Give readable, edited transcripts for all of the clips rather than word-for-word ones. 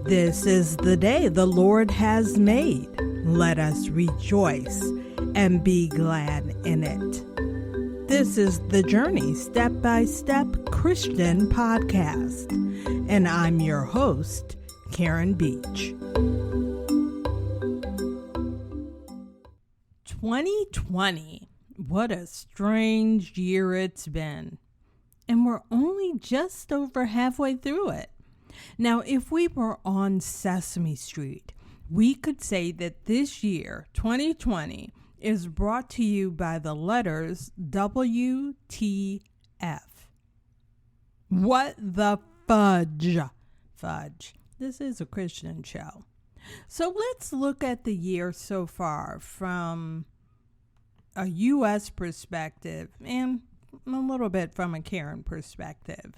This is the day the Lord has made. Let us rejoice and be glad in it. This is the Journey Step-by-Step Christian Podcast, and I'm your host, Karen Beach. 2020, what a strange year it's been. And we're only just over halfway through it. Now, if we were on Sesame Street, we could say that this year, 2020, is brought to you by the letters WTF. What the fudge? Fudge. This is a Christian show. So let's look at the year so far from a U.S. perspective and a little bit from a Karen perspective.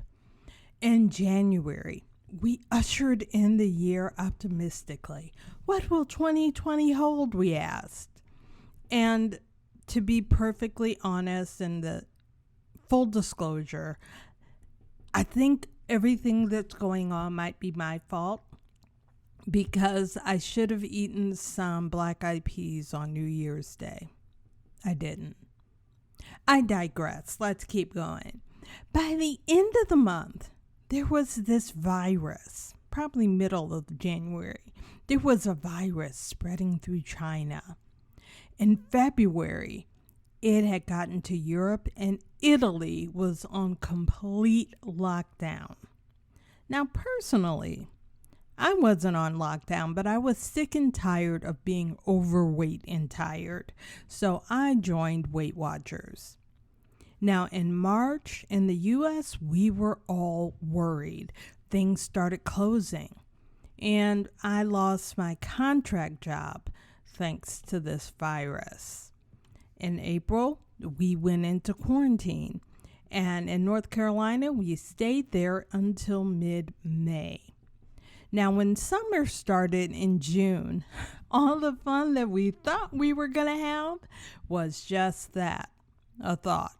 In January, we ushered in the year optimistically. What will 2020 hold, we asked. And to be perfectly honest and the full disclosure, I think everything that's going on might be my fault because I should have eaten some black-eyed peas on New Year's Day. I didn't. I digress. Let's keep going. By the end of the month, there was this virus, probably middle of January. There was a virus spreading through China. In February, it had gotten to Europe and Italy was on complete lockdown. Now, personally, I wasn't on lockdown, but I was sick and tired of being overweight and tired. So I joined Weight Watchers. Now, in March, in the U.S., we were all worried. Things started closing, and I lost my contract job thanks to this virus. In April, we went into quarantine, and in North Carolina, we stayed there until mid-May. Now, when summer started in June, all the fun that we thought we were going to have was just that, a thought.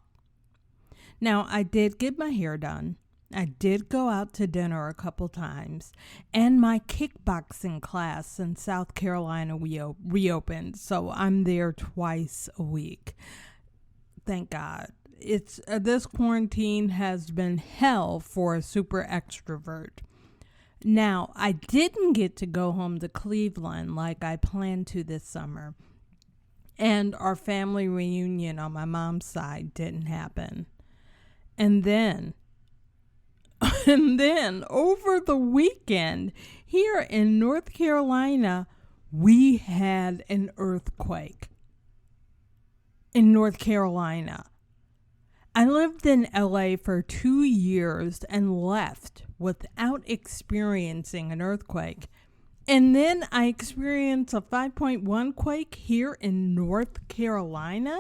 Now, I did get my hair done. I did go out to dinner a couple times. And my kickboxing class in South Carolina reopened. So I'm there twice a week. Thank God. This quarantine has been hell for a super extrovert. Now, I didn't get to go home to Cleveland like I planned to this summer. And our family reunion on my mom's side didn't happen. And then over the weekend here in North Carolina, we had an earthquake in North Carolina. I lived in LA for 2 years and left without experiencing an earthquake. And then I experienced a 5.1 quake here in North Carolina.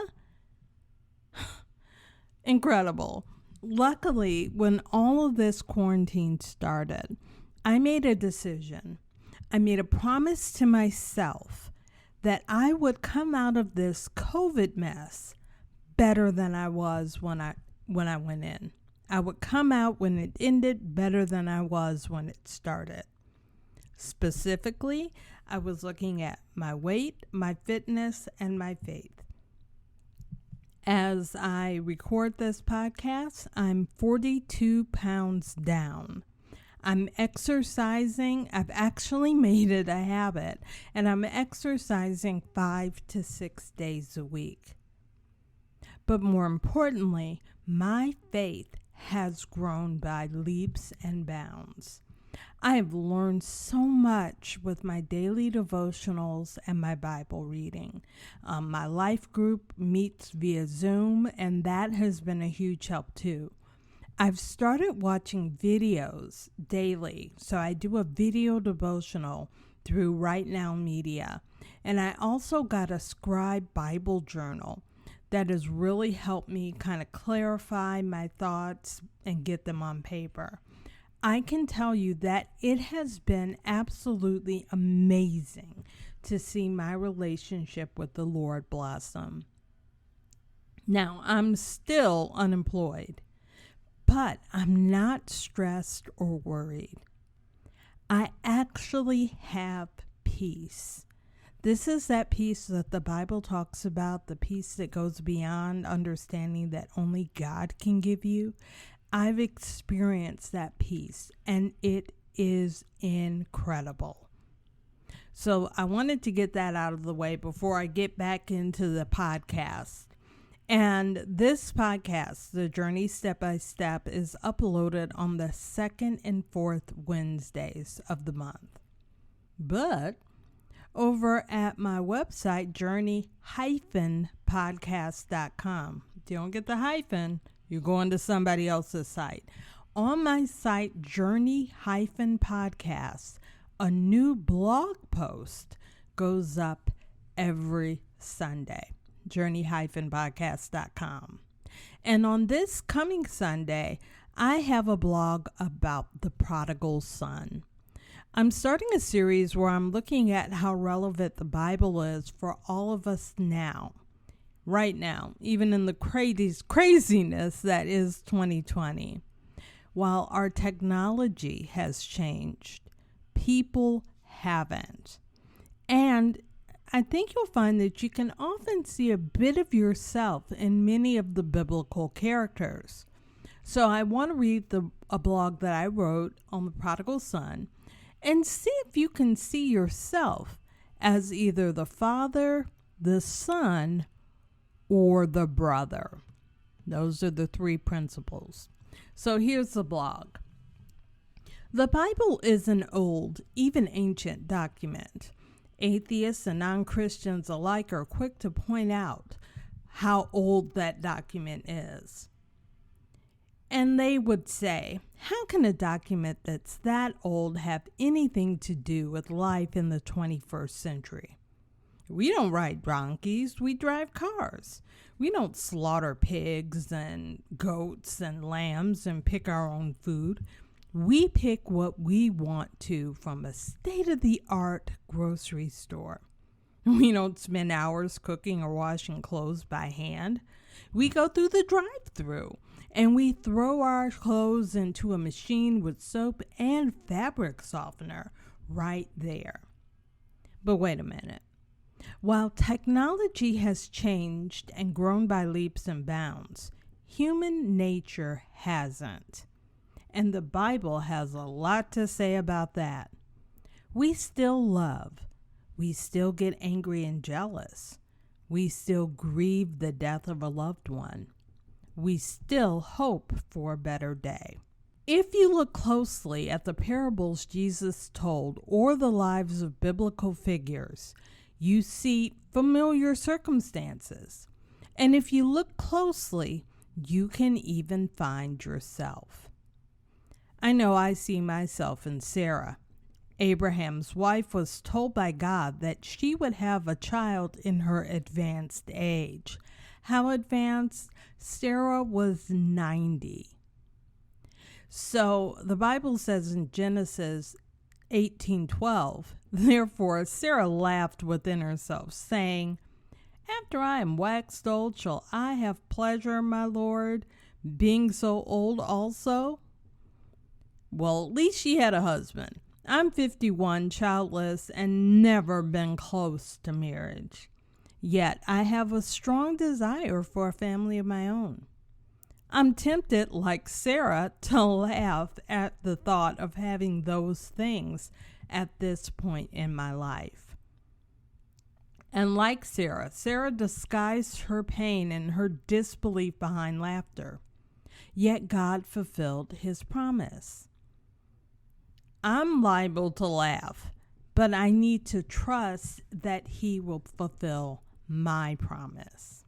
Incredible. Luckily, when all of this quarantine started, I made a decision. I made a promise to myself that I would come out of this COVID mess better than I was when I went in. I would come out when it ended better than I was when it started. Specifically, I was looking at my weight, my fitness, and my faith. As I record this podcast, I'm 42 pounds down. I'm exercising. I've actually made it a habit, and I'm exercising 5 to 6 days a week. But more importantly, my faith has grown by leaps and bounds. I have learned so much with my daily devotionals and my Bible reading. My life group meets via Zoom, and that has been a huge help too. I've started watching videos daily, so I do a video devotional through Right Now Media. And I also got a Scribe Bible journal that has really helped me kind of clarify my thoughts and get them on paper. I can tell you that it has been absolutely amazing to see my relationship with the Lord blossom. Now, I'm still unemployed, But I'm not stressed or worried. I actually have peace. This is that peace that the Bible talks about, the peace that goes beyond understanding that only God can give you. I've experienced that peace, and it is incredible. So I wanted to get that out of the way before I get back into the podcast. And this podcast, The Journey Step by Step, is uploaded on the second and fourth Wednesdays of the month. But over at my website, journey-podcast.com, if you don't get the hyphen, you're going to somebody else's site. On my site, Journey-podcast, a new blog post goes up every Sunday. journey-podcast.com. And on this coming Sunday, I have a blog about the prodigal son. I'm starting a series where I'm looking at how relevant the Bible is for all of us now, right now, even in the craziness that is 2020. While our technology has changed, people haven't. And I think you'll find that you can often see a bit of yourself in many of the biblical characters. So I want to read a blog that I wrote on the prodigal son and see if you can see yourself as either the father, the son, or the brother. Those are the three principles. So here's the blog. The Bible is an old, even ancient document. Atheists and non-Christians alike are quick to point out how old that document is. And they would say, how can a document that's that old have anything to do with life in the 21st century? We don't ride donkeys, we drive cars. We don't slaughter pigs and goats and lambs and pick our own food. We pick what we want to from a state-of-the-art grocery store. We don't spend hours cooking or washing clothes by hand. We go through the drive-thru and we throw our clothes into a machine with soap and fabric softener right there. But wait a minute. While technology has changed and grown by leaps and bounds, human nature hasn't. And the Bible has a lot to say about that. We still love. We still get angry and jealous. We still grieve the death of a loved one. We still hope for a better day. If you look closely at the parables Jesus told or the lives of biblical figures, you see familiar circumstances. And if you look closely, you can even find yourself. I know I see myself in Sarah. Abraham's wife was told by God that she would have a child in her advanced age. How advanced? Sarah was 90. So the Bible says in Genesis 18:12, therefore Sarah laughed within herself, saying, after I am waxed old, shall I have pleasure, my Lord, being so old also? Well, at least she had a husband. I'm 51, childless, and never been close to marriage. Yet I have a strong desire for a family of my own. I'm tempted, like Sarah, to laugh at the thought of having those things at this point in my life. And like Sarah, Sarah disguised her pain and her disbelief behind laughter. Yet God fulfilled his promise. I'm liable to laugh, but I need to trust that he will fulfill my promise.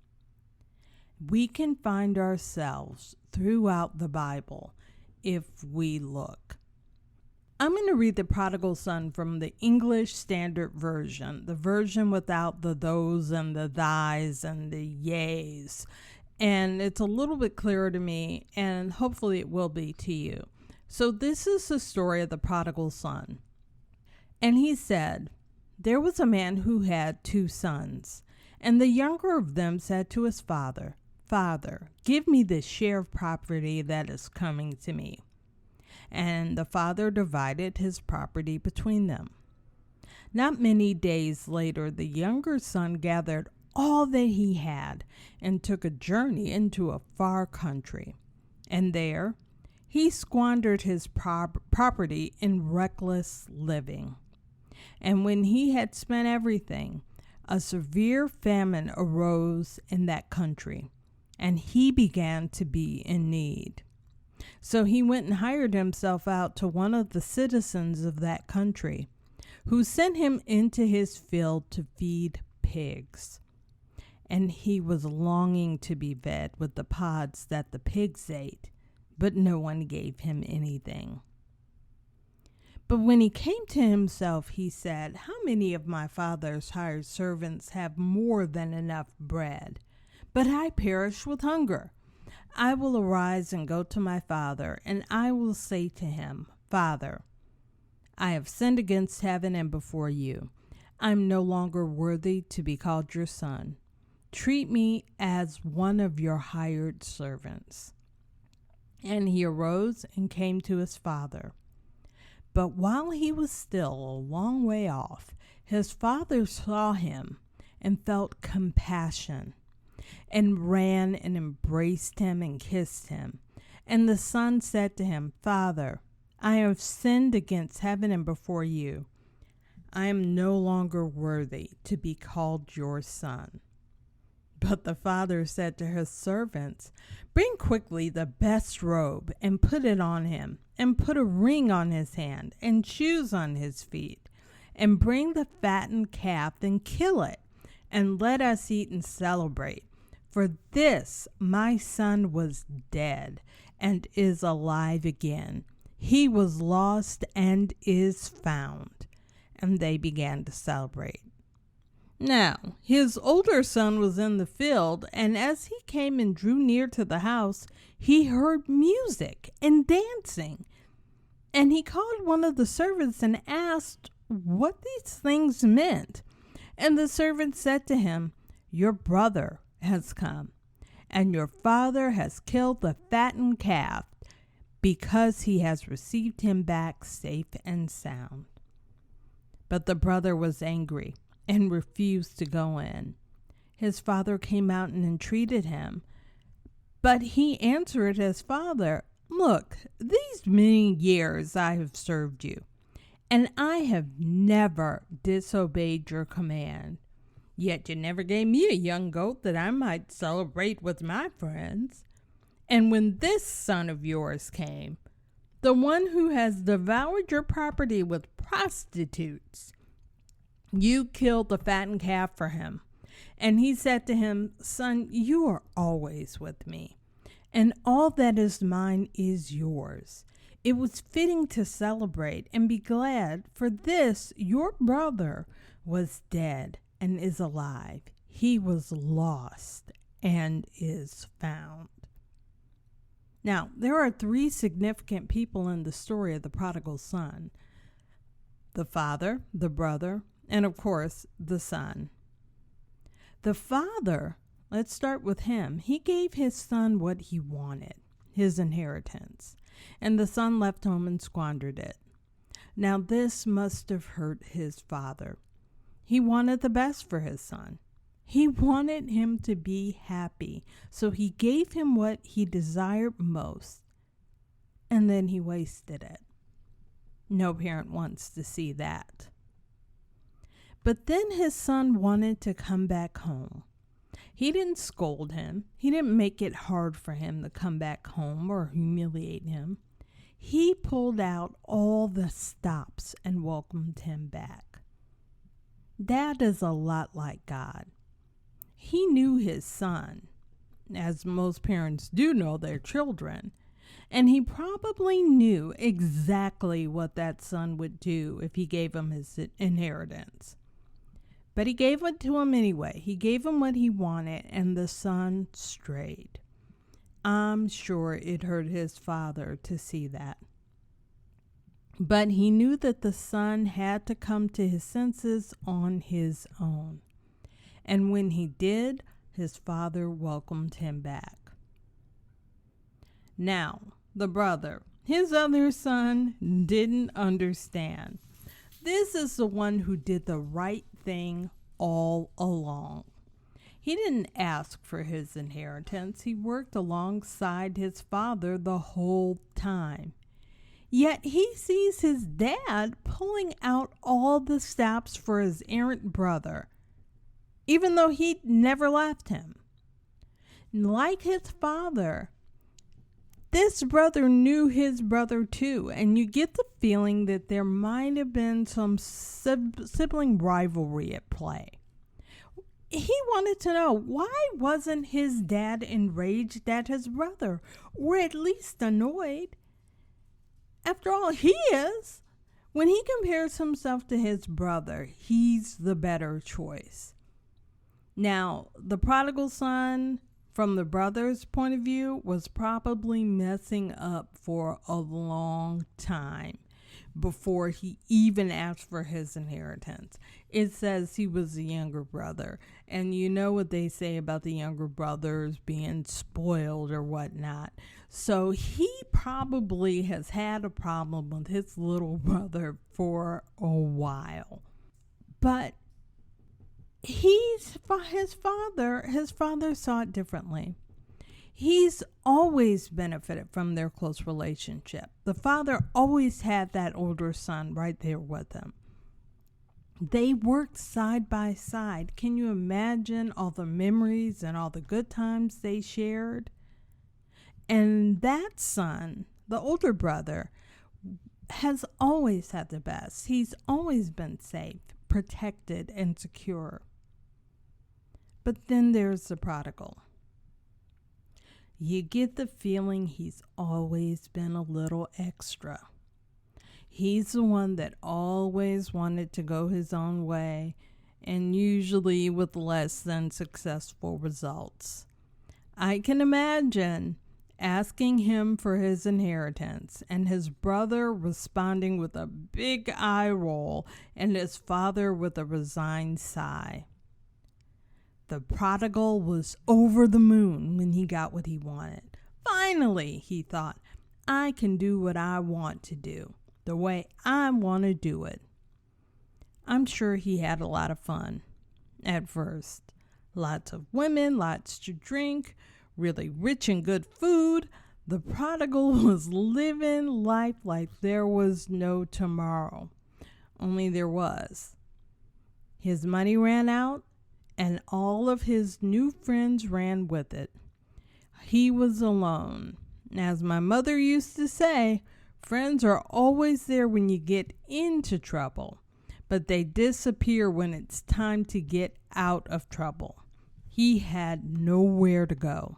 We can find ourselves throughout the Bible if we look. I'm going to read the Prodigal Son from the English Standard Version, the version without the those and the thys and the yays. And it's a little bit clearer to me, and hopefully it will be to you. So this is the story of the prodigal son. And he said, there was a man who had 2 sons, and the younger of them said to his father, Father, give me the share of property that is coming to me." And the father divided his property between them. Not many days later, the younger son gathered all that he had and took a journey into a far country. And there he squandered his property in reckless living. And when he had spent everything, a severe famine arose in that country, and he began to be in need. So he went and hired himself out to one of the citizens of that country, who sent him into his field to feed pigs. And he was longing to be fed with the pods that the pigs ate, but no one gave him anything. But when he came to himself, he said, "How many of my father's hired servants have more than enough bread? But I perish with hunger. I will arise and go to my father, and I will say to him, 'Father, I have sinned against heaven and before you. I am no longer worthy to be called your son. Treat me as one of your hired servants.' And he arose and came to his father. But while he was still a long way off, his father saw him and felt compassion, and ran and embraced him and kissed him. And the son said to him, 'Father, I have sinned against heaven and before you. I am no longer worthy to be called your son.' But the father said to his servants, 'Bring quickly the best robe and put it on him, and put a ring on his hand and shoes on his feet, and bring the fattened calf and kill it, and let us eat and celebrate. For this my son was dead and is alive again. He was lost and is found.' And they began to celebrate. Now his older son was in the field, and as he came and drew near to the house, he heard music and dancing. And he called one of the servants and asked what these things meant. And the servant said to him, 'Your brother has come, and your father has killed the fattened calf, because he has received him back safe and sound.' But the brother was angry and refused to go in. His father came out and entreated him. But he answered his father, 'Look, these many years I have served you, and I have never disobeyed your command. Yet you never gave me a young goat that I might celebrate with my friends. And when this son of yours came, the one who has devoured your property with prostitutes, you killed the fattened calf for him.' And he said to him, 'Son, you are always with me, and all that is mine is yours. It was fitting to celebrate and be glad, for this your brother was dead and is alive. He was lost and is found.'" Now, there are three significant people in the story of the prodigal son: the father, the brother, and of course, the son. The father, let's start with him. He gave his son what he wanted, his inheritance, and the son left home and squandered it. Now, this must have hurt his father. He wanted the best for his son. He wanted him to be happy, so he gave him what he desired most, and then he wasted it. No parent wants to see that. But then his son wanted to come back home. He didn't scold him. He didn't make it hard for him to come back home or humiliate him. He pulled out all the stops and welcomed him back. That is a lot like God. He knew his son, as most parents do know their children, and he probably knew exactly what that son would do if he gave him his inheritance. But he gave it to him anyway. He gave him what he wanted, and the son strayed. I'm sure it hurt his father to see that. But he knew that the son had to come to his senses on his own. And when he did, his father welcomed him back. Now, the brother, his other son, didn't understand. This is the one who did the right thing all along. He didn't ask for his inheritance. He worked alongside his father the whole time. Yet he sees his dad pulling out all the stops for his errant brother, even though he never left him. Like his father, this brother knew his brother too, and you get the feeling that there might have been some sibling rivalry at play. He wanted to know, why wasn't his dad enraged at his brother, or at least annoyed? After all, he is. When he compares himself to his brother, he's the better choice. Now, the prodigal son, from the brother's point of view, was probably messing up for a long time before he even asked for his inheritance. It says he was the younger brother, and you know what they say about the younger brothers being spoiled or whatnot. So he probably has had a problem with his little brother for a while. But his father saw it differently. He's always benefited from their close relationship. The father always had that older son right there with him. They worked side by side. Can you imagine all the memories and all the good times they shared? And that son, the older brother, has always had the best. He's always been safe, protected, and secure. But then there's the prodigal. You get the feeling he's always been a little extra. He's the one that always wanted to go his own way, and usually with less than successful results. I can imagine asking him for his inheritance, and his brother responding with a big eye roll, and his father with a resigned sigh. The prodigal was over the moon when he got what he wanted. Finally, he thought, I can do what I want to do, the way I want to do it. I'm sure he had a lot of fun at first. Lots of women, lots to drink, really rich and good food. The prodigal was living life like there was no tomorrow. Only there was. His money ran out, and all of his new friends ran with it. He was alone. As my mother used to say, friends are always there when you get into trouble, but they disappear when it's time to get out of trouble. He had nowhere to go.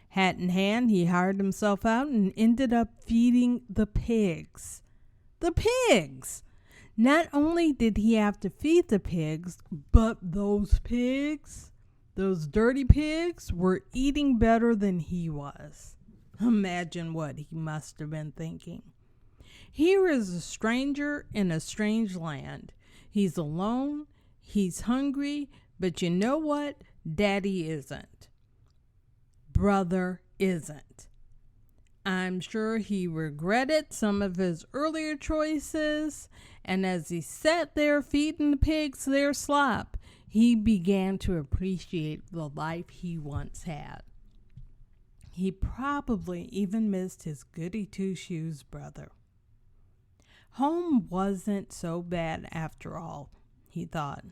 Hat in hand, he hired himself out and ended up feeding the pigs. The pigs! Not only did he have to feed the pigs, but those pigs, those dirty pigs, were eating better than he was. Imagine what he must have been thinking. Here is a stranger in a strange land. He's alone, he's hungry, but you know what? Daddy isn't. Brother isn't. I'm sure he regretted some of his earlier choices, and as he sat there feeding the pigs their slop, he began to appreciate the life he once had. He probably even missed his goody two-shoes brother. Home wasn't so bad after all, he thought.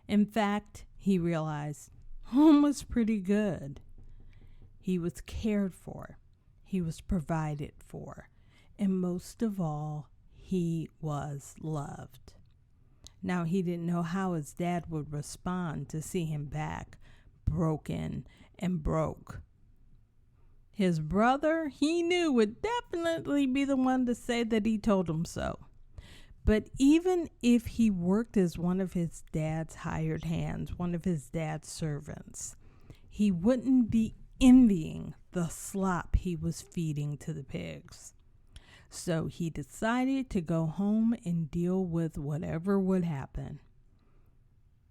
In fact, he realized home was pretty good. He was cared for. He was provided for. And most of all, he was loved. Now, he didn't know how his dad would respond to see him back, broken and broke. His brother, he knew, would definitely be the one to say that he told him so. But even if he worked as one of his dad's hired hands, one of his dad's servants, he wouldn't be envying the slop he was feeding to the pigs. So he decided to go home and deal with whatever would happen.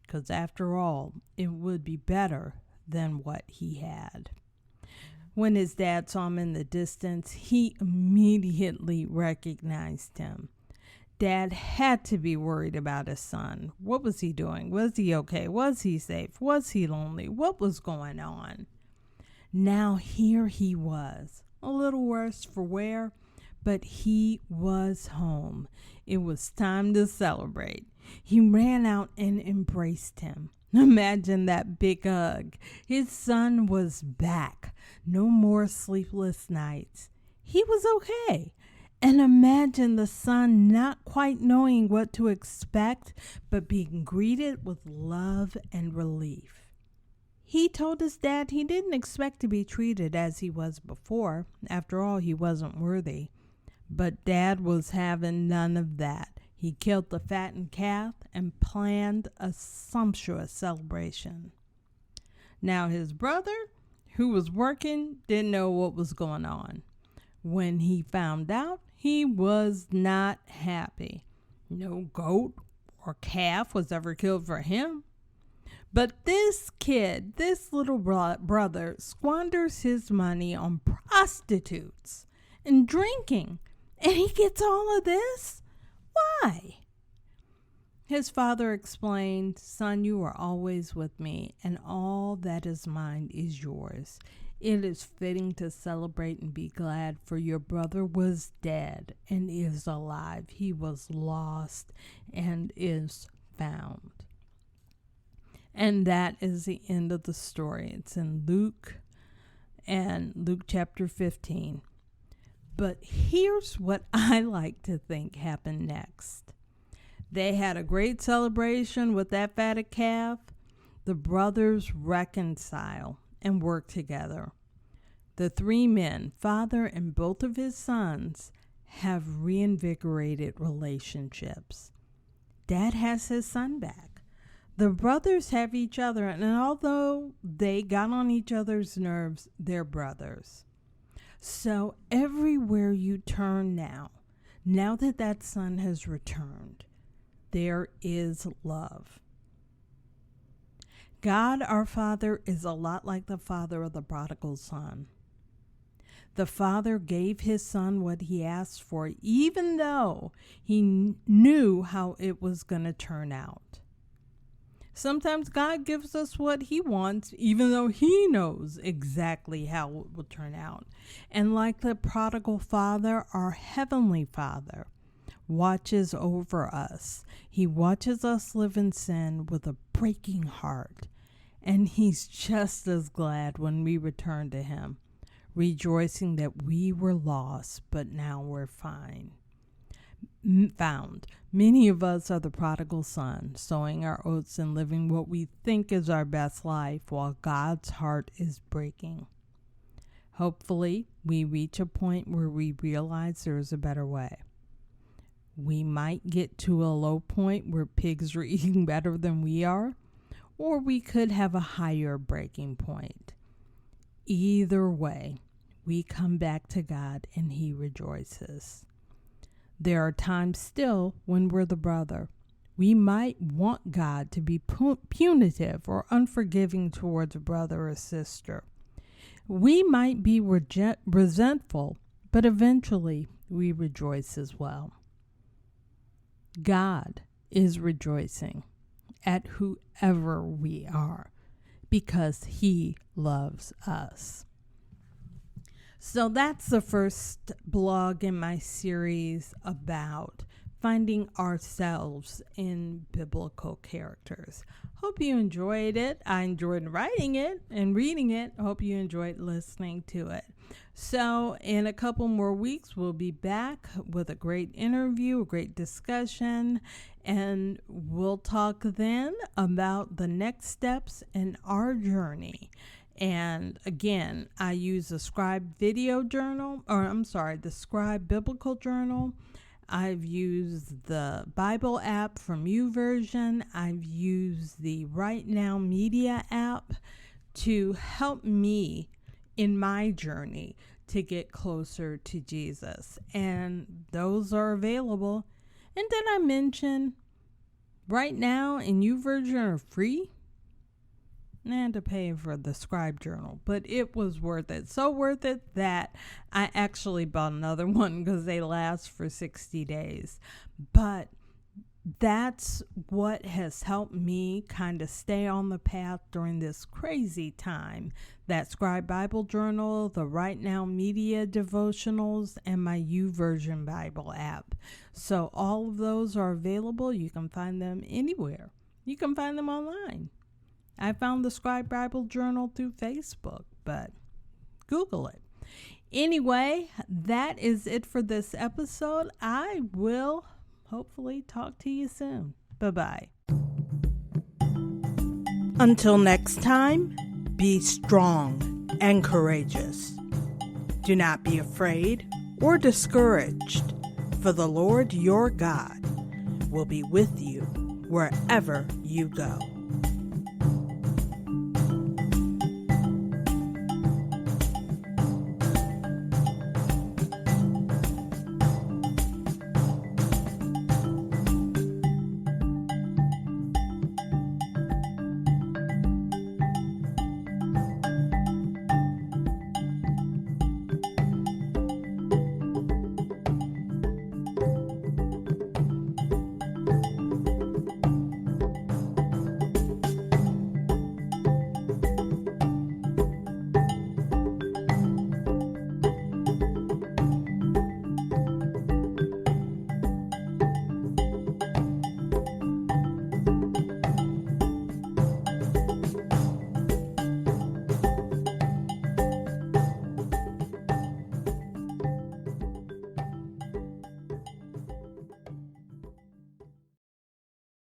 Because after all, it would be better than what he had. When his dad saw him in the distance, he immediately recognized him. Dad had to be worried about his son. What was he doing? Was he okay? Was he safe? Was he lonely? What was going on? Now here he was, a little worse for wear, but he was home. It was time to celebrate. He ran out and embraced him. Imagine that big hug. His son was back. No more sleepless nights. He was okay. And imagine the son not quite knowing what to expect, but being greeted with love and relief. He told his dad he didn't expect to be treated as he was before. After all, he wasn't worthy. But Dad was having none of that. He killed the fattened calf and planned a sumptuous celebration. Now his brother, who was working, didn't know what was going on. When he found out, he was not happy. No goat or calf was ever killed for him. But this kid, this little brother, squanders his money on prostitutes and drinking. And he gets all of this? Why? His father explained, "Son, you are always with me, and all that is mine is yours. It is fitting to celebrate and be glad, for your brother was dead and is alive. He was lost and is found." And that is the end of the story. It's in Luke chapter 15. But here's what I like to think happened next. They had a great celebration with that fatted calf. The brothers reconcile and work together. The three men, father and both of his sons, have reinvigorated relationships. Dad has his son back. The brothers have each other, and although they got on each other's nerves, they're brothers. So everywhere you turn now that that son has returned, there is love. God, our Father, is a lot like the father of the prodigal son. The father gave his son what he asked for, even though he knew how it was going to turn out. Sometimes God gives us what he wants, even though he knows exactly how it will turn out. And like the prodigal father, our heavenly Father watches over us. He watches us live in sin with a breaking heart. And he's just as glad when we return to him, rejoicing that we were lost, but now we're found. Many of us are the prodigal son, sowing our oats and living what we think is our best life while God's heart is breaking. Hopefully, we reach a point where we realize there is a better way. We might get to a low point where pigs are eating better than we are, or we could have a higher breaking point. Either way, we come back to God and he rejoices. There are times still when we're the brother. We might want God to be punitive or unforgiving towards a brother or sister. We might be resentful, but eventually we rejoice as well. God is rejoicing at whoever we are because he loves us. So that's the first blog in my series about finding ourselves in biblical characters. Hope you enjoyed it. I enjoyed writing it and reading it. Hope you enjoyed listening to it. So in a couple more weeks, we'll be back with a great interview, a great discussion, and we'll talk then about the next steps in our journey. And again, I use the Scribe the Scribe Biblical Journal. I've used the Bible app from YouVersion. I've used the Right Now Media app to help me in my journey to get closer to Jesus. And those are available. And did I mention Right Now and YouVersion are free? and to pay for the scribe journal, but it was worth it. So worth it that I actually bought another one because they last for 60 days. But that's what has helped me kind of stay on the path during this crazy time. That Scribe Bible Journal, the Right Now Media devotionals, and my YouVersion Bible app. So all of those are available. You can find them anywhere. You can find them online. I found the Scribe Bible Journal through Facebook, but Google it. Anyway, that is it for this episode. I will hopefully talk to you soon. Bye-bye. Until next time, be strong and courageous. Do not be afraid or discouraged, for the Lord your God will be with you wherever you go.